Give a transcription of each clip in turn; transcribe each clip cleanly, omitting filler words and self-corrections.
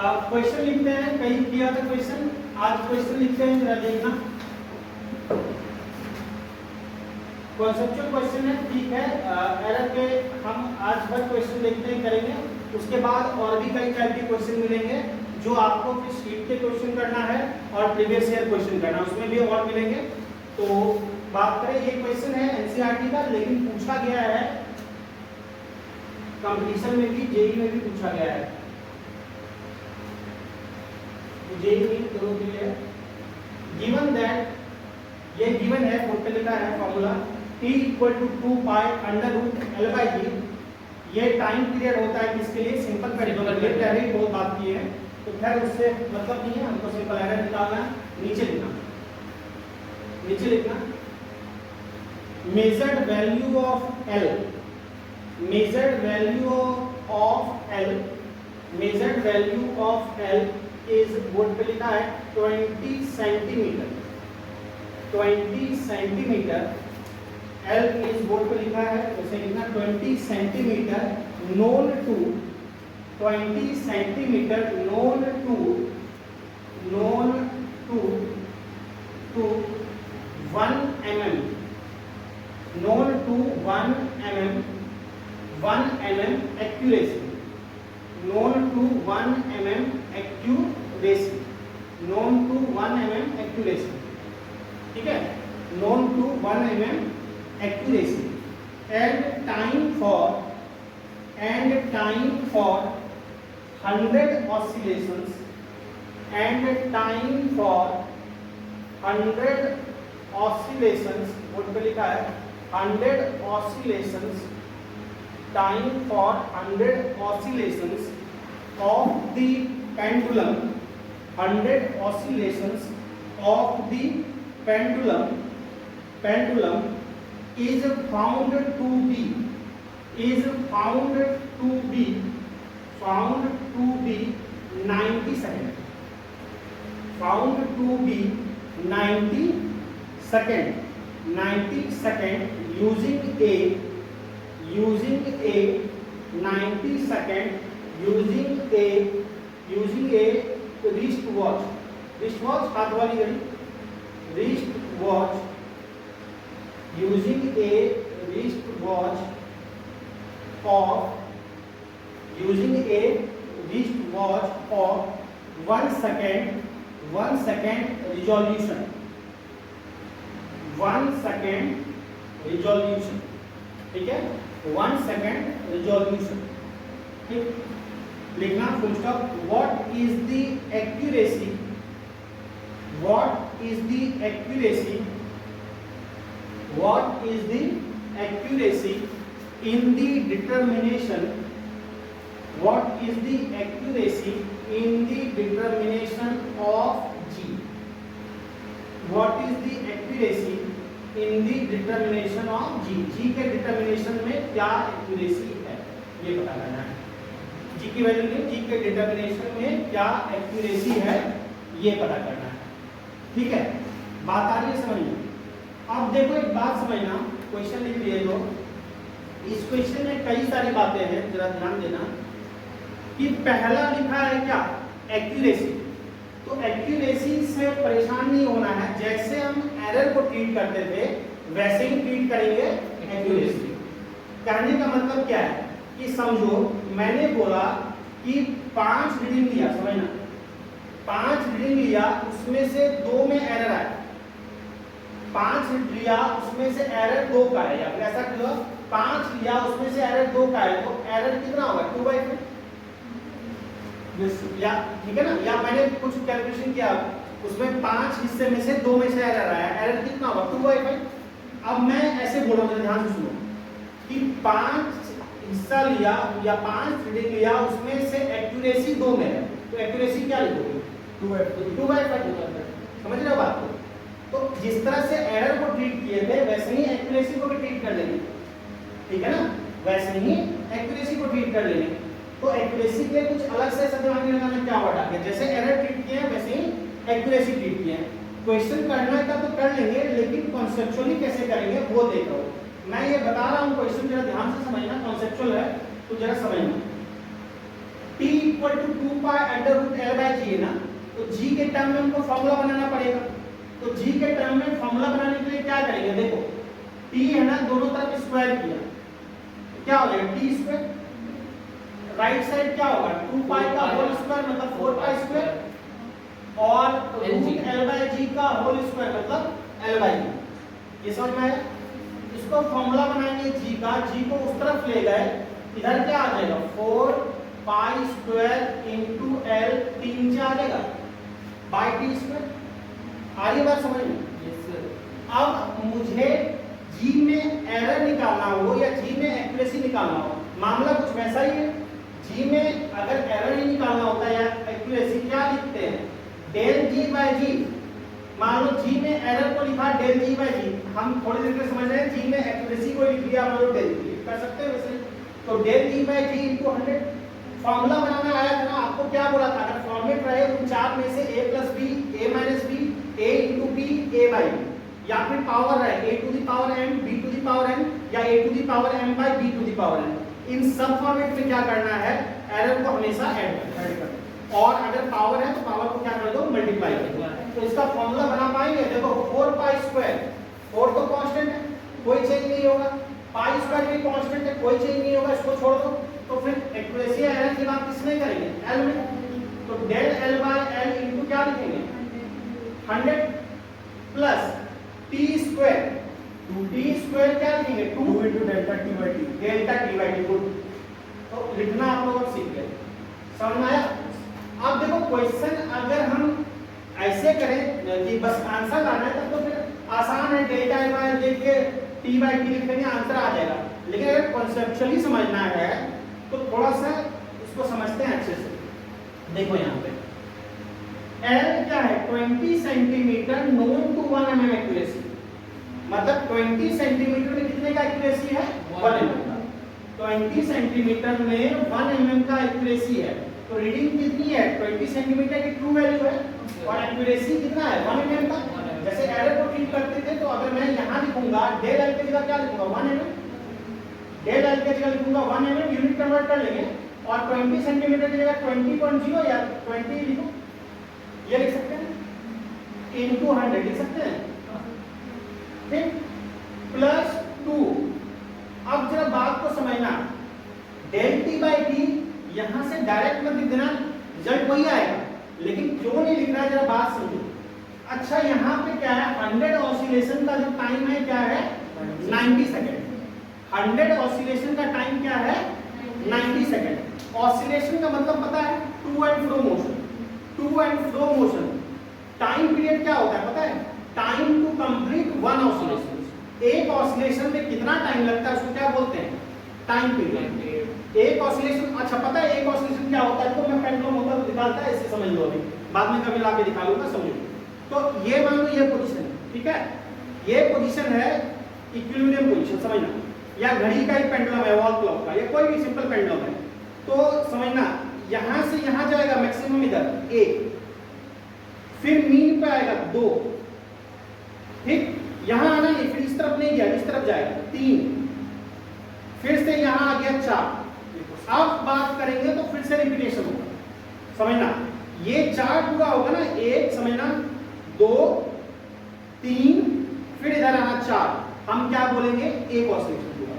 Question लिखते हैं, कहीं किया था क्वेश्चन, आज क्वेश्चन लिखते हैं, जरा देखना। कॉन्सेप्चुअल क्वेश्चन है, ठीक है। एरर के हम आज भर क्वेश्चन देखते हैं, करेंगे। उसके बाद और भी कई टाइप के क्वेश्चन मिलेंगे जो आपको फिर शीट के क्वेश्चन करना है और प्रीवियस ईयर क्वेश्चन करना है, उसमें भी और मिलेंगे। तो बात करें, ये क्वेश्चन है एनसीईआरटी का, लेकिन पूछा गया है कंपटीशन में भी, जेईई में भी पूछा गया है। जेईई में दोनों के लिए गिवन दैट, ये गिवन है, बोर्ड पे लिखा है formula t equal to 2 pi under root L by g. ये टाइम पीरियड होता है किसके लिए? Simple variable. ये पहले ही बहुत बात की है, तो खैर उससे मतलब नहीं है, हमको सिंपल एरर निकालना है। नीचे लिखना, नीचे लिखना measured value of L, measured value of L, measured value of L is, board पे लिखा है 20 centimetre, 20 centimetre. L is, board पे लिखा है, उसे लिखना 20 centimetre known to, 20 centimetre known to, known to 1 mm, known to 1 mm, 1 mm accuracy, known to 1 mm accuracy, known to 1 mm accuracy, ठीक है, known to 1 mm accuracy. And time for 100 oscillations, and time for 100 oscillations, board पे लिखा है 100 oscillations, time for 100 oscillations of the pendulum, 100 oscillations of the pendulum, pendulum is found to be, is found to be, found to be 90 second, found to be 90 second, 90 second using a, using a 90 second using a, using a wrist watch, wrist watch हाथ वाली घड़ी, wrist watch, using a wrist watch of, using a wrist watch of 1 second, 1 second resolution, 1 second resolution, ठीक है, 1 second resolution, ठीक। लिखना full stop. What is the accuracy, what is the accuracy, what is the accuracy in the determination, what is the accuracy in the determination of G, what is the accuracy in the determination of G, G के determination में क्या accuracy है ये पता करना है। G की value में, G के determination में क्या accuracy है ये पता करना है, ठीक है। बात आ रही है समझ में? अब देखो एक बात समझना, क्वेश्चन लिख लिए तो इस क्वेश्चन में कई सारी बातें हैं, जरा ध्यान देना कि पहला लिखा है क्या? एक्यूरेसी। तो एक्यूरेसी से परेशान नहीं होना है, जैसे हम एरर को ट्रीट करते थे वैसे ही ट्रीट करेंगे एक्यूरेसी। कहने का मतलब क्या है कि समझो मैंने बोला कि 5 रीडिंग लिया, समझना 5 रीडिंग लिया, उसमें से 2 में एरर आया, 5 लिया उसमें से एरर 2 का है, या फिर ऐसा क्यों 5 लिया उसमें से एरर 2 का है, तो एरर कितना होगा? 2/5, या ठीक है ना। या मैंने कुछ कैलकुलेशन किया, उसमें 5 हिस्से में से 2 में से एरर आया, एरर कितना होगा? 2/5। अब मैं ऐसे बोल रहा हूँ, ध्यान से सुनो कि 5 हिस्सा लिया या 5 रीडिंग लिया, उसमें से एक्यूरेसी 2 में है, तो एक्यूरेसी क्या लिखोगे? 2/5। समझ रहे हो बात को? तो जिस तरह से एरर को ट्रीट किए थे वैसे ही एक्यूरेसी को भी ट्रीट कर लेंगे, ठीक है ना, वैसे ही एक्यूरेसी को ट्रीट कर लेंगे। तो एक्यूरेसी के लिए कुछ अलग से दिमाग में लगाना, क्या वर्ड आ गया? जैसे एरर ट्रीट किए हैं वैसे ही एक्यूरेसी ट्रीट किए हैं। क्वेश्चन करना का तो कर लेंगे, लेकिन कॉन्सेप्चुअली कैसे करेंगे वो देखो। मैं ये बता रहा हूँ, क्वेश्चन जरा ध्यान से समझना, कॉन्सेप्चुअल है तो जरा समझना। t equal to 2 pi under root by g है ना, तो जी के टर्म में हमको फॉर्मूला बनाना पड़ेगा। तो जी के टर्म में फॉर्मूला बनाने के लिए क्या करेंगे, देखो टी है ना, दोनों तरफ स्क्वायर किया, क्या हो जाएगा टी स्क्वायर, राइट साइड क्या होगा 2 पाई का होल स्क्वायर मतलब 4 पाई स्क्वायर, और रूट एल बाय जी का होल स्क्वायर मतलब एल बाय जी। ये समझ में आया। इसको फॉर्मूला बनाएंगे जी का, जी को उस तरफ ले गए, इधर क्या आ जाएगा 4 पाई स्क्वायर इनटू एल, 3 से आ जाएगा बाय टी स्क्वायर। आ रही बात समझ में? Yes sir. अब मुझे जी में एरर निकालना हो या जी में एक्यूरेसी निकालना हो, मामला कुछ वैसा ही है। जी में अगर एरर ही निकालना होता है या एक्यूरेसी, क्या लिखते हैं डेल जी बाय जी। मान लो जी में एरर को लिखा डेल जी बाय जी, हम थोड़ी देर के समझ रहे हैं जी में एक्यूरेसी को लिख लिया हम लोग डेल जी, कर सकते हैं वैसे। तो डेल जी बाय जी इनटू 100 फॉर्मूला बनाना आया था ना, आपको क्या बोला था, अगर फॉर्मेट रहे तो 4 में से a plus B, a minus B, a into B, a by B, या फिर पावर रहे a to the power m, b to the power n, या a to the power m by b to the power n। इन सब format में क्या करना है, एरर को हमेशा ऐड करना, और अगर पावर है तो पावर को क्या कर दो मल्टीप्लाई कर दो। तो इसका फॉर्मूला बना पाएंगे, देखो 4 पाई स्क्वायर, 4 तो कांस्टेंट है कोई चेंज नहीं होगा, पाई स्क्वायर भी कांस्टेंट है कोई चेंज नहीं होगा, इसको छोड़ दो। तो फिर एक्यूरेसी एरर की बात किसमें करेंगे, एल में। तो del L by L into क्या लिखेंगे 100 plus T square, T square क्या लिखेंगे 2 into delta T by T, delta T by T. Good, तो लिखना आप लोग अब सीख गए, समझ में आया। अब देखो क्वेश्चन अगर हम ऐसे करें कि बस आंसर लाना है तब तो फिर आसान है, डेल्टा एल बाय एल देख के टी बाय टी लिख देंगे आंसर आ जाएगा। लेकिन अगर कॉन्सेप्चुअली समझना है तो थोड़ा सा इसको समझते हैं अच्छे से। देखो यहाँ पे L क्या है 20 centimetre known to 1 mm accuracy, मतलब 20 सेंटीमीटर में कितने का एक्यूरेसी है 1 mm का। 20 सेंटीमीटर में 1 mm का एक्यूरेसी है, तो रीडिंग कितनी है 20 सेंटीमीटर की ट्रू वैल्यू है, और एक्यूरेसी कितना है 1 mm का। जैसे एरर को ठीक करते थे तो अगर मैं यहाँ लिखूंगा डेल एल के जगह क्या लिखूंगा 1 mm, डेल एल के जगह लिखूंगा 1 mm, यूनिट कन्वर्ट कर लेंगे, और 20 सेंटीमीटर की जगह 20.0 या 20 लिखो, ये लिख सकते हैं इनटू 100 लिख सकते हैं, ठीक, प्लस 2। अब जरा बात को समझना, डेल टी बाई टी यहां से डायरेक्ट मत लिख देना, रिजल्ट वही आएगा, लेकिन क्यों नहीं लिख रहा है जरा बात समझो। अच्छा यहाँ पे क्या है 100 ऑसिलेशन का जो टाइम है क्या है 90 सेकेंड। 100 ऑसिलेशन का टाइम क्या है 90 सेकेंड। ऑसिलेशन का मतलब पता है to and fro motion, to and fro motion. Time period क्या होता है पता है, time to complete one oscillation. एक ऑसिलेशन में कितना टाइम लगता है उसको क्या बोलते हैं टाइम पीरियड। एक ऑसिलेशन, अच्छा पता है एक ऑसिलेशन क्या होता है, तो मैं पेंडुलम होता है दिखाता है, इससे समझ लो, अभी बाद में कभी लाके दिखा लूंगा, समझो। तो ये मान लो ये पोजीशन है, ठीक है, ये पोजीशन है इक्विलिब्रियम पोजीशन, समझना, या घड़ी का ही पेंडुलम है वॉल क्लॉक का, या कोई भी सिंपल पेंडुलम है, तो समझना यहां से यहां जाएगा मैक्सिमम इधर 1, फिर मीन पे आएगा 2, ठीक, यहां आना नहीं, फिर इस तरफ नहीं गया, इस तरफ जाएगा 3, फिर से यहां आ गया 4। अब बात करेंगे तो फिर से रिपीटेशन होगा, समझना, ये 4 पूरा होगा ना, 1 समझना, 2, 3, फिर इधर आना 4, हम क्या बोलेंगे एक ऑसिलेशन पूरा,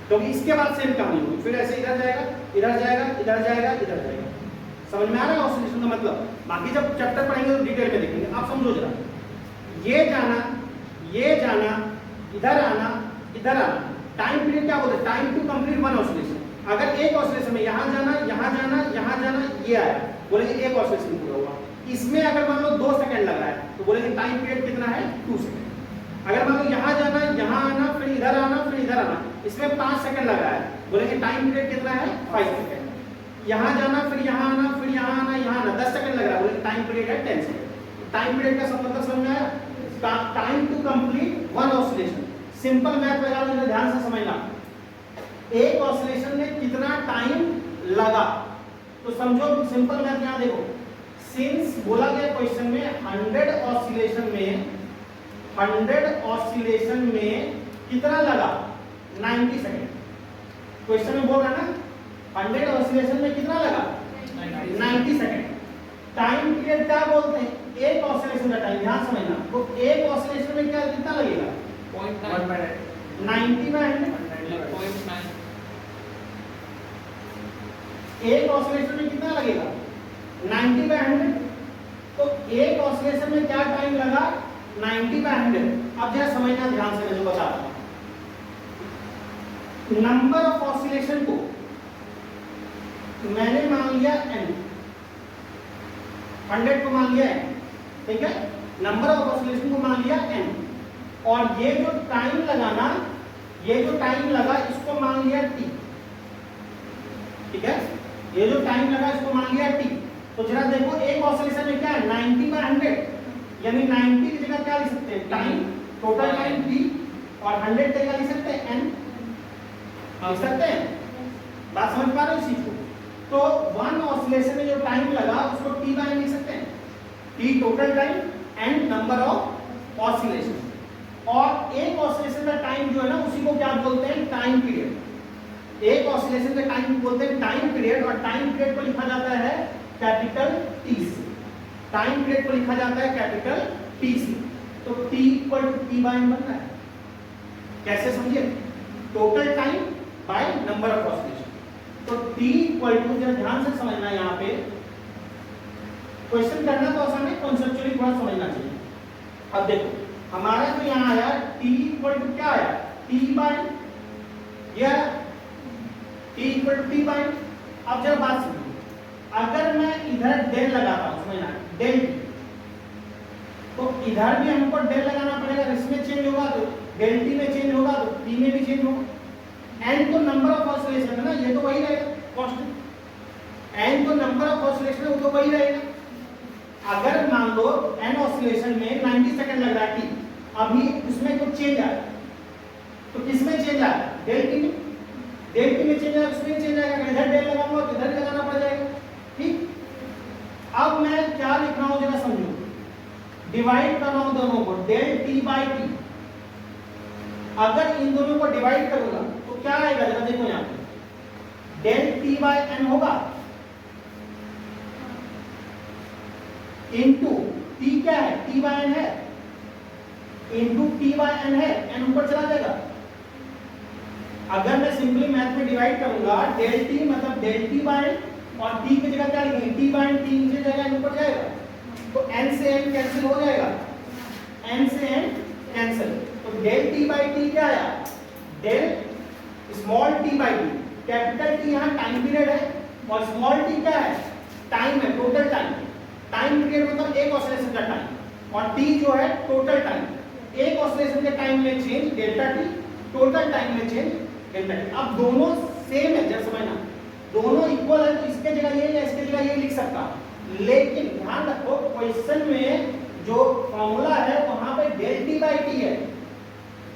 क्योंकि इसके बाद सेम कहानी होगी, फिर ऐसे इधर जाएगा, इधर जाएगा, इधर जाएगा, इधर जाएगा। समझ में आ रहा है ऑसिलेशन का मतलब? बाकी जब चैप्टर पढ़ेंगे तो डिटेल में देखेंगे, आप समझो जरा, ये जाना, ये जाना, इधर आना, इधर आना, टाइम पीरियड क्या बोलते हैं, time to complete one oscillation. अगर एक ऑसिलेशन में यहां जाना, यहां जाना, यहां जाना, ये आया, बोलेंगे एक ऑसिलेशन पूरा हुआ। इसमें अगर मान लो 2 सेकंड लग रहा है तो बोलेंगे टाइम पीरियड कितना है 2 सेकंड। अगर मान लो यहां जाना, यहां आना, फिर इधर आना, फिर इधर आना, इसमें 5 सेकंड लग रहा है, बोलेंगे टाइम पीरियड कितना है 5 सेकंड। यहां जाना, फिर यहां आना, फिर यहां आना, यहां आना, 10 सेकंड लग रहा है, बोलेंगे टाइम पीरियड है 10 सेकंड। टाइम पीरियड का मतलब समझ में आया, time to complete one oscillation. Simple math लगा लो, ध्यान से समझना, एक ऑसिलेशन में कितना टाइम लगा, तो समझो सिंपल मैथ यहां देखो, सिंस बोला गया क्वेश्चन में 100 ऑसिलेशन में, 100 ऑसिलेशन में कितना लगा 90 सेकंड। क्वेश्चन में बोल रहा है ना 100 ऑसिलेशन में कितना लगा 90 सेकंड। टाइम पीरियड क्या बोलते हैं? एक ऑसिलेशन का टाइम, ध्यान समझना। तो एक ऑसिलेशन में क्या कितना लगेगा? 90 में 100। एक ऑसिलेशन में कितना लगेगा? 90 बाय 100। तो एक ऑसिलेशन में क्या टाइम लगा? 90 बाय 100। अब जरा समझना ध्यान से, मैं जो बता रहा हूं, नंबर ऑफ ऑसिलेशन को मैंने मान लिया n, 100 को मान लिया n, ठीक है? नंबर ऑफ ऑसिलेशन को मान लिया n, और ये जो टाइम लगा ना, ये जो टाइम लगा इसको मान लिया t, ठीक है? ये जो टाइम लगा इसको मान लिया t। तो जरा देखो एक ऑसिलेशन में क्या है? 90 बाय 100, यानी 90 की जगह क्या लिख सकते हैं? टाइम, टोटल टाइम t, और 100 की जगह लिख सकते हैं n, लिख सकते हैं। बात समझ पा रहे हो इस चीज को? तो वन ऑसिलेशन में जो टाइम लगा उसको t बाय लिख सकते हैं, t total time and number of oscillation. और एक ऑसिलेशन का टाइम जो है ना उसी को क्या बोलते हैं? Time period. एक ऑसिलेशन का टाइम बोलते हैं टाइम पीरियड, और टाइम पीरियड को लिखा जाता है कैपिटल T से। टाइम पीरियड को लिखा जाता है कैपिटल T से। तो T equal to T by बन रहा है। कैसे समझिए? Total time by number of oscillation. तो T इक्वल टू, जरा ध्यान से समझना, यहाँ पे क्वेश्चन करना तो आसान है, कॉन्सेप्चुअली थोड़ा समझना चाहिए। अब देखो हमारा तो यहाँ आया T इक्वल टू क्या आया? T बाय, या T equal to T by. अब जरा बात सुनिए, अगर मैं इधर डेल लगाता हूं, समझना, डेल, तो इधर भी हमको डेल लगाना पड़ेगा। इसमें चेंज होगा तो डेल टी में चेंज होगा, तो टी में भी चेंज होगा। एन तो नंबर ऑफ ऑसिलेशन है ना, ये तो वही रहेगा कांस्टेंट। एन तो नंबर ऑफ ऑसिलेशन है, वो तो वही रहेगा। अगर मान लो एन ऑसिलेशन में 90 सेकंड लग रहा है टी, अभी उसमें कुछ चेंज आया, तो किसमें चेंज आया? डेल टी में। डेल टी में चेंज आया, उसमें चेंज आएगा। इधर डेल लगाऊंगा तो इधर लगाना पड़ जाएगा, ठीक? अब मैं क्या लिख रहा हूं जरा समझो, डिवाइड कर रहा हूं दोनों को, डेल टी बाय टी। अगर इन दोनों को डिवाइड करूंगा तो क्या आएगा? जरा देखो यहां पे, डेल टी बाय एन होगा इनटू टी क्या है? टी बाय एन है, इनटू टी बाय एन है, एन ऊपर चला जाएगा। अगर मैं सिंपली मैथ में डिवाइड करूंगा, डेल टी मतलब डेल टी बाय एन, और t की जगह क्या लिखेंगे? t बाय n, t नीचे जाएगा, n ऊपर जाएगा, तो n से n कैंसिल हो जाएगा, n से n कैंसिल। तो डेल t बाय t क्या आया? Del small t by t। Capital T यहाँ टाइम पीरियड है, और स्मॉल t क्या है? टाइम है, टोटल टाइम। टाइम पीरियड मतलब एक ऑसिलेशन का टाइम, और t जो है टोटल टाइम। एक ऑसिलेशन के टाइम में change delta t, total time में चेंज डेल्टा t। अब दोनों सेम है, जरा समझना, दोनों इक्वल है, तो इसके जगह ये या इसके जगह ये लिख सकता हूं। लेकिन ध्यान रखो क्वेश्चन में जो फॉर्मूला है वहां पे डेल टी बाय टी है,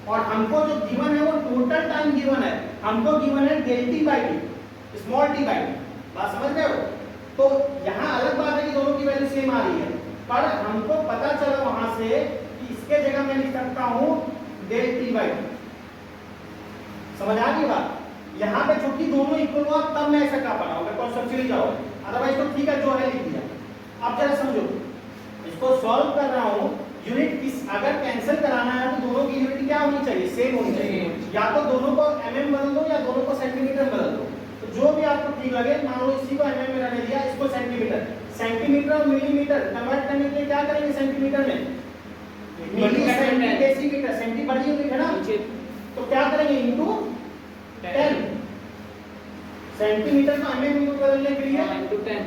और हमको जो गिवन है वो टोटल टाइम गिवन है। हमको गिवन है del T by T, small T by T. बात समझ रहे हो? तो यहाँ अलग बात है कि दोनों की वैल्यू सेम आ रही है, पर हमको पता चला वहां से कि इसके जगह मैं लिख सकता हूं डेल टी बाय टी। समझ आ गई बात? यहाँ पे चूंकि दोनों इक्वल हुआ तब मैं ऐसा कर पा रहा हूँ, मैं कॉन्सेप्चुअली जाओ, अदरवाइज तो ठीक है जो है लिख दिया। अब जरा समझो, इसको सॉल्व कर रहा हूँ। यूनिट किस, अगर कैंसिल कराना है तो दोनों की यूनिट क्या होनी चाहिए? सेम होनी चाहिए। या तो दोनों को mm बदल दो या दोनों को सेंटीमीटर बदल दो, तो जो भी आपको ठीक लगे। मान लो इसी को mm में रहने दिया, इसको सेंटीमीटर। सेंटीमीटर और मिलीमीटर कन्वर्ट करने के लिए क्या करेंगे? सेंटीमीटर में मिली सेंटी डेसीमीटर, सेंटी बढ़ी हुई है ना, तो क्या करेंगे? इनटू 10। सेंटीमीटर को mm में बदलने के लिए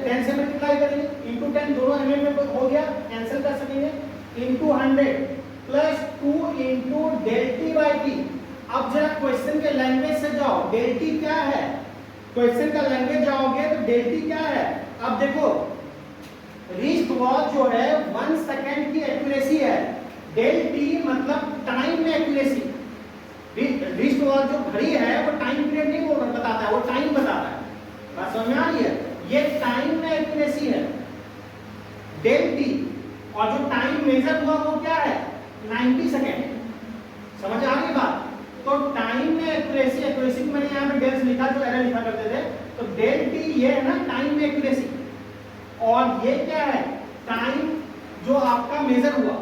10 से मल्टीप्लाई करेंगे, इनटू 10, दोनों mm में हो गया, कैंसिल कर सकेंगे, into 100 plus 2 into del T by T. अब जरा क्वेश्चन के लैंग्वेज से जाओ, डेल टी क्या है? क्वेश्चन का लैंग्वेज जाओगे तो डेल टी क्या है? अब देखो रिस्ट वॉच जो है 1 सेकंड की एक्यूरेसी है, डेल टी मतलब टाइम में एक्यूरेसी। रिस्ट वॉच जो घड़ी है वो टाइम पीरियड नहीं बोल बताता है, वो टाइम बताता है। बात समझ में आ रही है? ये टाइम में एक्यूरेसी है डेल टी, और जो टाइम मेजर हुआ वो क्या है? 90 सेकेंड। समझ आ रही बात? तो टाइम में एक्यूरेसी, एक्यूरेसी को मैंने यहाँ पे डेल्स लिखा जो एरर लिखा करते थे, तो डेल टी ये है ना टाइम में एक्यूरेसी, और ये क्या है, टाइम जो आपका मेजर हुआ,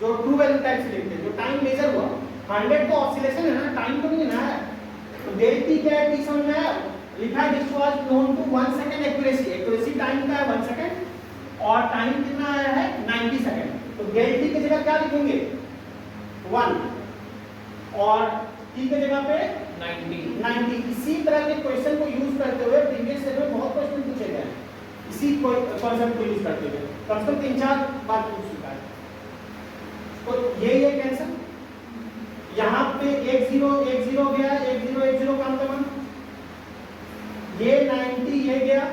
जो ट्रू वैल्यू टाइप से लिखते हैं, जो टाइम मेजर हुआ। 100 तो ऑसिलेशन है ना, टाइम तो नहीं है। तो डेल टी क्या है, टी समझ में आया, लिखा है this was known to 1 second accuracy. Accuracy time का है 1 सेकंड और टाइम कितना आया है 90 सेकंड। तो डेल टी की जगह क्या लिखेंगे 1 और टी की जगह पे 90। इसी तरह के क्वेश्चन को यूज करते हुए प्रीवियस ईयर में बहुत क्वेश्चन पूछे गए हैं, इसी कॉन्सेप्ट को यूज करते हुए कम से कम 3-4 बार पूछ चुका है। तो ये कैंसिल, यहाँ पे 1 0 1 0 गया, 1 0 1 0 काम तमाम, ये 90 ये गया,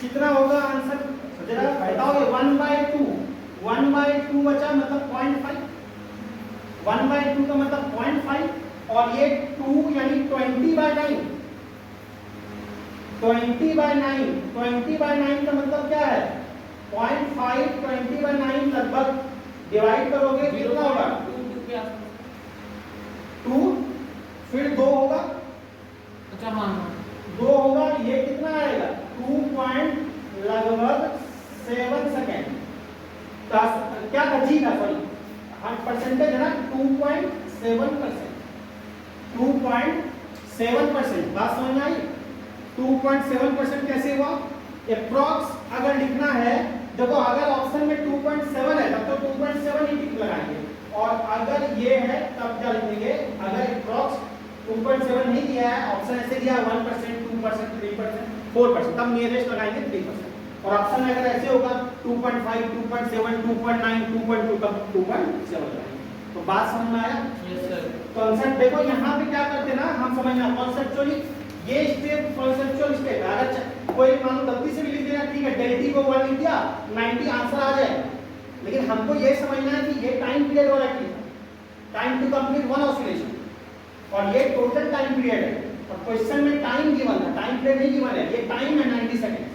कितना होगा आंसर जरा बताओगे। 1/2 1/2 बचा मतलब 0.5, 1/2 का मतलब 0.5 और ये 2 यानी 20/9, 20/9 20/9 का मतलब क्या है 0.5, 20/9 लगभग डिवाइड करोगे कितना होगा 2, फिर 2 होगा, अच्छा हाँ 2 होगा, ये कितना आएगा 2 पॉइंट लगभग 7 सेकेंड का क्या था जी का, सॉरी परसेंटेज है ना 2.7%, 2.7%। बात समझ में आई। 2.7% कैसे हुआ, अप्रॉक्स अगर लिखना है, देखो अगर ऑप्शन में 2.7 है तब तो 2.7 ही टिक लगाएंगे, और अगर ये है तब क्या लिखेंगे, अगर अप्रॉक्स 2.7 नहीं दिया है, ऑप्शन ऐसे दिया 1%, 2%, 3%, 4%, तब नियरेस्ट लगाएंगे 3%। और ऑप्शन में अगर ऐसे होगा 2.5, 2.7, 2.9, 2.2 तब 2.7 लगाएंगे। तो बात समझ में आया। Yes sir. कॉन्सेप्ट देखो यहाँ पे क्या करते ना, हम समझना कॉन्सेप्चुअली, ये स्टेप कॉन्सेप्चुअल स्टेप है। अगर कोई मान लो गलती से भी लिख दिया, ठीक है डेल टी को 1 लिख दिया, 90 आंसर आ जाए, लेकिन हमको ये समझना है कि ये टाइम पीरियड वाला की time to complete one oscillation, और ये टोटल टाइम पीरियड है, और क्वेश्चन में टाइम गिवन है, टाइम पीरियड नहीं गिवन है, ये टाइम है 90 सेकंड।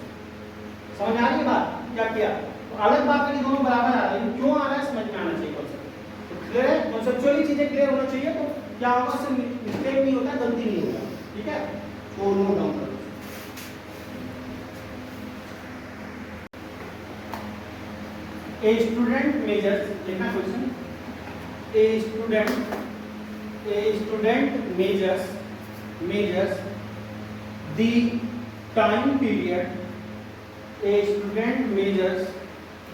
समझ आ रही बात, क्या किया तो अलग बात है कि दोनों बराबर आ रहे हैं, क्यों आ रहा है समझ में आना चाहिए कॉन्सेप्ट। तो क्लियर है, कॉन्सेप्चुअली चीजें क्लियर होना चाहिए, तो क्या होगा, सिर्फ मिस्टेक नहीं होता, गलती नहीं होगा, ठीक है। तो नोट डाउन करो। A student measures, लिखना question, a student measures the time period, a student measures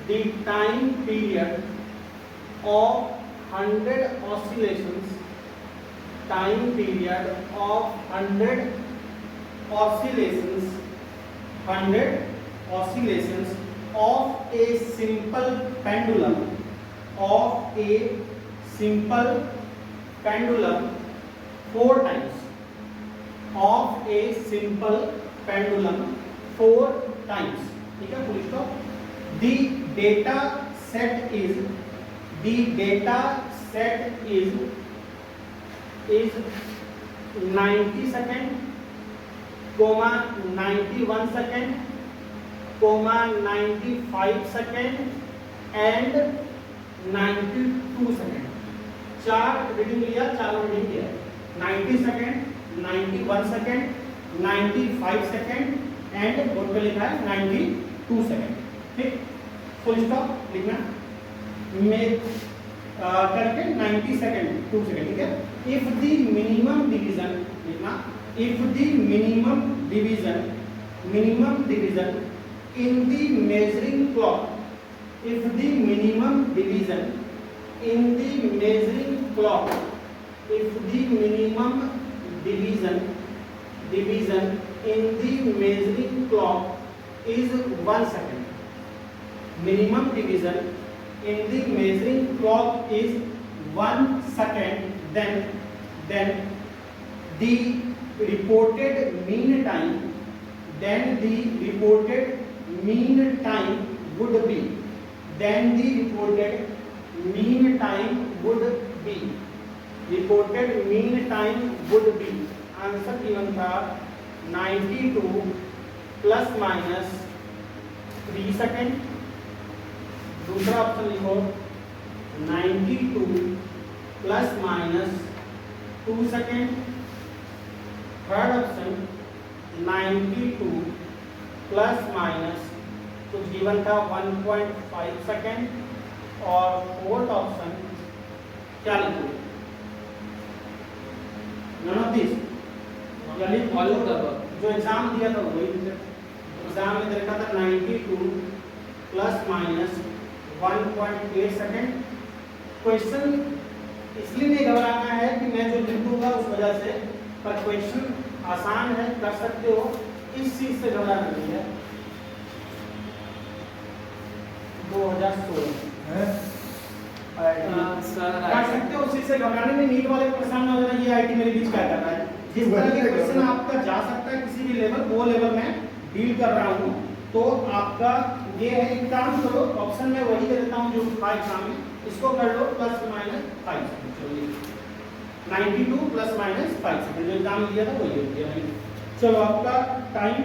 the time period of 100 oscillations, time period of 100 oscillations, 100 oscillations of a simple pendulum, of a simple pendulum 4 times, of a simple pendulum 4 times, ठीक है, full stop. The data set is 90 second, 91 second, 95 second and 92 second। 4 reading लिया, 4 reading किया, 90 second, 91 second, 95 second and board पे लिखा है 92 second, ठीक, full stop लिखना में करके 90 सेकंड 2 सेकंड, ठीक है। इफ द मिनिमम डिवीजन लिखना, if the minimum division in the measuring clock, if the minimum division in the measuring clock, if the minimum division in the measuring clock is 1 second, minimum division in the measuring clock is 1 second, then the reported mean time, then the reported mean time would be, then the reported mean time would be, reported mean time would be, answer given था 92 plus minus 3 second. दूसरा option लिखो 92 plus minus 2 second. Third option 92 plus minus तो given था 1.5 second और fourth option क्या लिखोगे? None of this, यानी जो एग्जाम दिया था वही एग्जाम में देखा था 92 प्लस माइनस 1.8 सेकेंड। क्वेश्चन इसलिए नहीं घबराना है कि मैं जो लिखूंगा उस वजह से, पर क्वेश्चन आसान है, कर सकते हो, इस चीज से घबराना नहीं है। 2016 कर सकते हो, उसी से घबराने में नीट वाले को परेशान ना हो जाना, ये आईटी मेरे बीच क्या कर रहा है। जिस तरह के क्वेश्चन आपका जा सकता है किसी भी लेवल, वो लेवल में डील कर रहा हूँ। तो आपका ये है, एक काम करो, ऑप्शन में वही दे देता हूँ जो था एग्जाम में, इसको कर लो plus minus 5 second. 92 plus minus 5 second जो एग्जाम दिया था वही हो गया। चलो आपका टाइम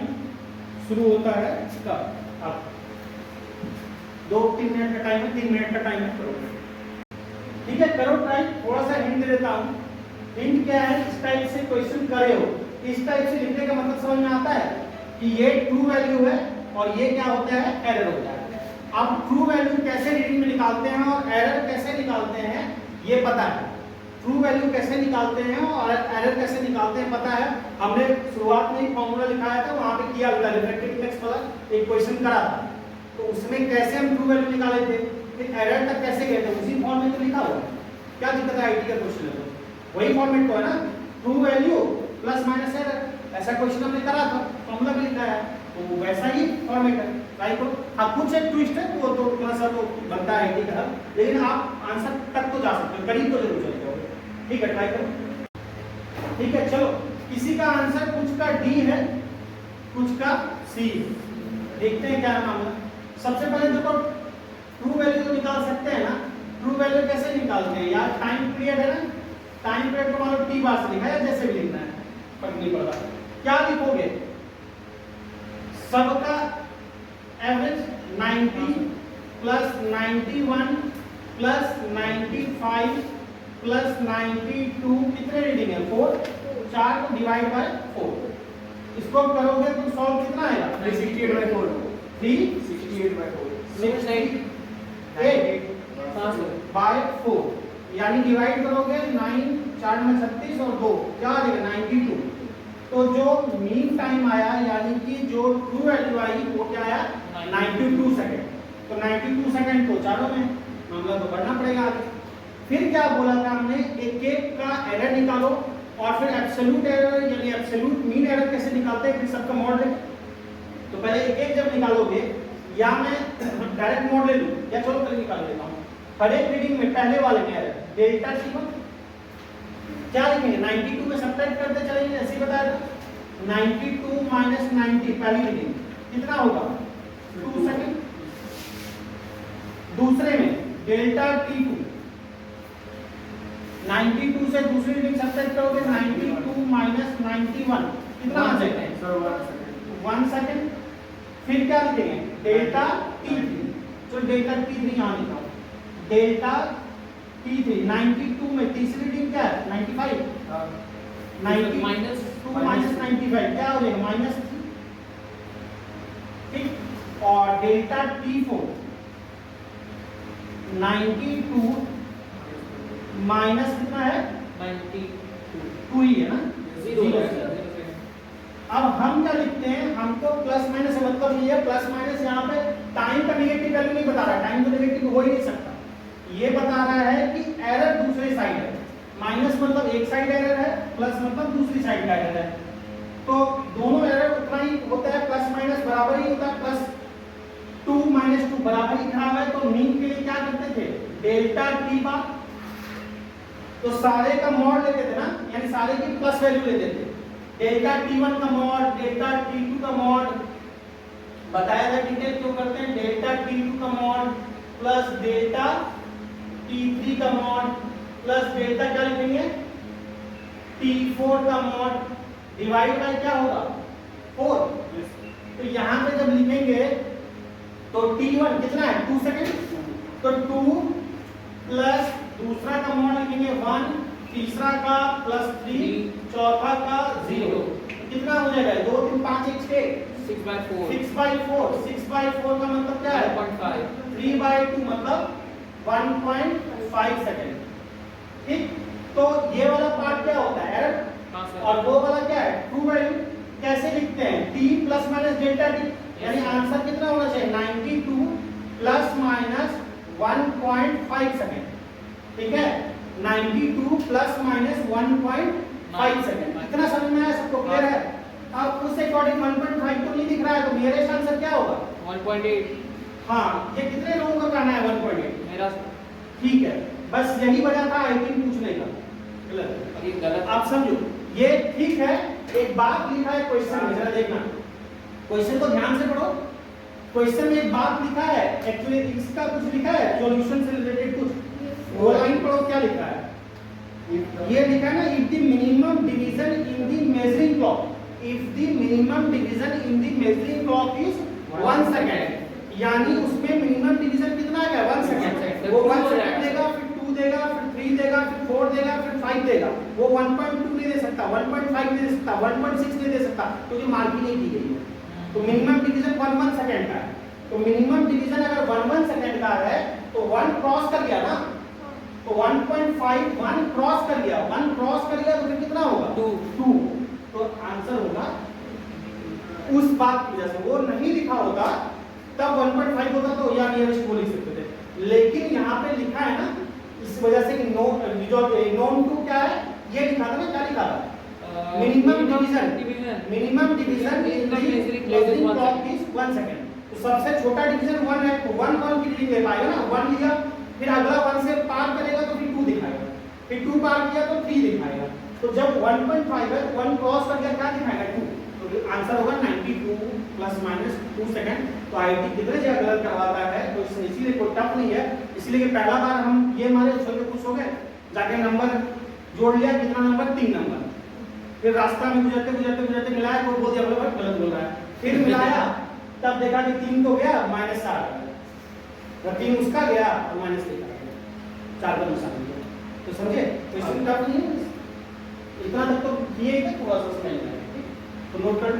शुरू होता है कब? आप 2-3 मिनट का टाइम है, 3 मिनट का टाइम है, करो। ठीक है, करो ट्राई। थोड़ा सा हिंट दे देता हूँ। हिंट क्या है? इस टाइप से क्वेश्चन करे हो, इस टाइप से लिखने का मतलब समझ में आता है कि ये ट्रू वैल्यू है और ये क्या होता है? एरर होता है। अब ट्रू वैल्यू कैसे रीडिंग में निकालते हैं और एरर कैसे निकालते हैं ये पता है। ट्रू वैल्यू कैसे निकालते हैं और एरर कैसे निकालते हैं पता है। हमने शुरुआत में एक फॉर्मूला लिखाया था, वहां पे किया था रिफ्लेक्टेड इंडेक्स वाला एक क्वेश्चन करा था, तो उसमें कैसे हम ट्रू वैल्यू निकाले थे, फिर एरर तक कैसे गए थे, उसी फॉर्म में तो लिखा हुआ है। क्या दिक्कत है? आईटी का क्वेश्चन है तो वही फॉर्मेट तो है ना, true value plus minus error, ऐसा क्वेश्चन हमने करा था, फॉर्मूला भी लिखा है, तो वैसा ही फॉर्मेट है। ट्राई करो। हाँ, कुछ एक ट्विस्ट है, वो तो थोड़ा सा तो बनता है आईटी का, लेकिन आप आंसर तक तो जा सकते हो, करीब तो जरूर चले जाओगे। ठीक है, ट्राई करो। ठीक है, चलो, किसी का आंसर कुछ का डी है, कुछ का सी। देखते हैं क्या मामला। सबसे पहले देखो, ट्रू वैल्यू तो निकाल सकते हैं ना। ट्रू वैल्यू कैसे निकालते हैं यार? टाइम पीरियड है ना, टाइम पीरियड को मान लो टी बार से लिखा है, जैसे भी लिखना है, फर्क नहीं पड़ता। क्या लिखोगे? सबका एवरेज 90 प्लस 91 प्लस 95 प्लस 92, कितने रीडिंग है? 4। 4 को डिवाइड बाय 4, इसको करोगे तो सॉल्व कितना आएगा? 368/4 बाय 4, यानी डिवाइड करोगे 9 4 में 36 और 2 क्या आ जाएगा? 92। तो जो मीन टाइम आया, यानी कि जो ट्रू वैल्यू आई, वो क्या आया? 92 सेकंड। तो 92 सेकंड तो चारों में मामला तो बढ़ना पड़ेगा आगे। फिर क्या बोला था हमने? एक एक का एरर निकालो और फिर एब्सोल्यूट एरर यानी एब्सोल्यूट मीन एरर कैसे निकालते हैं, फिर सबका मॉड लें। तो पहले एक एक जब निकालोगे, या मैं डायरेक्ट मॉड ले लूं, या चलो पहले निकाल लेता हूं। हर एक रीडिंग में पहले वाले में एरर डेल्टा टी1 क्या लिखेंगे? 92 में सब्ट्रैक्ट करते चलेंगे, ऐसे ही बताया था। 92 माइनस 90 पहली रीडिंग कितना होगा? 2 सेकंड। दूसरे में डेल्टा टी2, 92 से दूसरी रीडिंग सब्ट्रैक्ट करोगे, 92 माइनस 91 कितना आ जाएगा? 1 सेकंड। फिर क्या लिखेंगे? डेल्टा टी3, तो डेल्टा टी3 यहाँ लिखा हूं, डेल्टा टी3। 92 में तीसरी रीडिंग क्या है? 95। 92 माइनस 95 क्या हो जाएगा? -3। ठीक, और डेल्टा टी4 92 माइनस कितना है? 2 ही है ना, 0। अब हम क्या लिखते हैं? हमको प्लस माइनस से मतलब ये है, प्लस माइनस यहाँ पे टाइम का नेगेटिव वैल्यू नहीं बता रहा, टाइम तो नेगेटिव हो ही नहीं सकता। ये बता रहा है कि एरर दूसरे साइड है। माइनस मतलब एक साइड एरर है, प्लस मतलब दूसरी साइड का एरर है। तो दोनों एरर उतना ही होता है, प्लस माइनस बराबर ही होता है, प्लस 2 माइनस 2 बराबर ही खड़ा है। तो मीन के लिए क्या करते थे? डेल्टा टी बार, तो सारे का मॉड लेते थे ना, यानी सारे की प्लस वैल्यू लेते थे। डेल्टा टी1 का मॉड, डेल्टा टी2 का मॉड बताया था, डिटेल क्यों करते हैं? डेल्टा टी2 का मॉड प्लस डेल्टा टी3 का मॉड प्लस डेल्टा क्या लिखेंगे? टी4 का मॉड डिवाइड बाय क्या होगा? 4। तो यहाँ पे जब लिखेंगे तो टी1 कितना है? 2 सेकंड। तो 2 प्लस दूसरा का मॉड लिखेंगे 1, तीसरा का प्लस 3, चौथा का 0, कितना हो जाएगा? 2 3 5 1 6 6/4 6/4 का मतलब क्या है 1.5 3/2 मतलब 1.5 सेकेंड। ठीक, तो ये वाला पार्ट क्या होता है एरर, हाँ सर और वो वाला क्या है ट्रू वैल्यू। कैसे लिखते हैं t plus minus delta t, यानी आंसर कितना होना चाहिए 92 प्लस माइनस 1.5 सेकेंड। ठीक है, 92 प्लस माइनस 1.5 सेकेंड। इतना समझ में आया, सबको क्लियर है? अब उस अकॉर्डिंग 1.5 तो नहीं दिख रहा है, तो नियरेस्ट आंसर क्या होगा 1.8 हाँ, ये कितने लोगों का कहना है 1.8? मेरा। ठीक है, बस यही वजह था आई थिंक पूछने का। गलत, और ये गलत आप समझो ये ठीक है। एक बात लिखा है क्वेश्चन में, जरा देखना, क्वेश्चन को ध्यान से पढ़ो। क्वेश्चन में एक बात लिखा है, एक्चुअली इसका कुछ लिखा है सॉल्यूशन से रिलेटेड कुछ, वो लाइन पढ़ो क्या लिखा है। ये लिखा है ना, if the minimum division in the measuring clock, if the minimum division in the measuring clock is 1 second, यानी उसमें मिनिमम डिवीजन कितना आ गया 1 सेकंड। वो 1 सेकंड देगा, फिर 2 देगा, फिर 3 देगा, फिर 4 देगा, फिर 5 देगा। वो 1.2 नहीं दे सकता, 1.5 नहीं दे सकता, 1.6 नहीं दे सकता, क्योंकि मार्किंग नहीं की गई है। तो मिनिमम डिवीजन 1 सेकंड का है। तो मिनिमम डिवीजन अगर 1 सेकंड का है तो 1 क्रॉस कर गया ना, तो 1.5 1 क्रॉस कर गया, 1 क्रॉस कर गया तो फिर कितना होगा 2। तो आंसर होगा उस बात की वजह से, वो नहीं लिखा होता तब 1.5 होता तो या नियरेस्ट वो लिख सकते थे, लेकिन यहाँ पे लिखा है ना इस वजह से कि नोन टू क्या है ये लिखा था ना, क्या लिखा था minimum division in the measuring clock is 1 second. तो सबसे छोटा डिवीजन 1 है, तो 1 1 की रीडिंग ले पाएगा ना, 1 लिया, फिर अगला 1 से पार करेगा तो फिर 2 दिखाएगा, फिर 2 पार किया तो 3 दिखाएगा। तो जब 1.5 है 1 क्रॉस कर गया क्या दिखाएगा 2, तो आंसर होगा 92 प्लस माइनस 2 सेकंड। तो आईटी कितने जगह गलत करवाता है, तो इसीलिए कोई टफ नहीं है, इसलिए कि पहला बार हम ये हमारे छोटे कुछ हो गए, जाके नंबर जोड़ लिया, कितना नंबर 3 नंबर, फिर रास्ता में गुजरते मिलाया, कोई बोल दिया गलत बोल रहा है, फिर मिलाया तब देखा कि 3 तो गया माइनस 4, 3 उसका गया और माइनस 4 का निशान दिया। तो समझे, तो इसमें टफ नहीं है, इतना तक तो किए ही थोड़ा सा समझ में आया। तो नोट कर,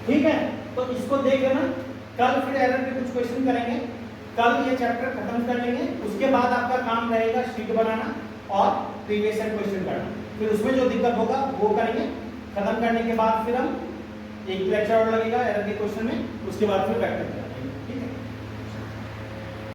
ठीक है। तो इसको देख लेना, कल फिर एरर पे कुछ क्वेश्चन करेंगे, कल ये चैप्टर खत्म कर लेंगे, उसके बाद आपका काम रहेगा शीट बनाना और प्रीवियस ईयर क्वेश्चन करना। फिर उसमें जो दिक्कत होगा वो करेंगे, खत्म करने के बाद फिर हम एक लेक्चर और लगेगा एरर के क्वेश्चन में, उसके बाद फिर बैठ करेंगे।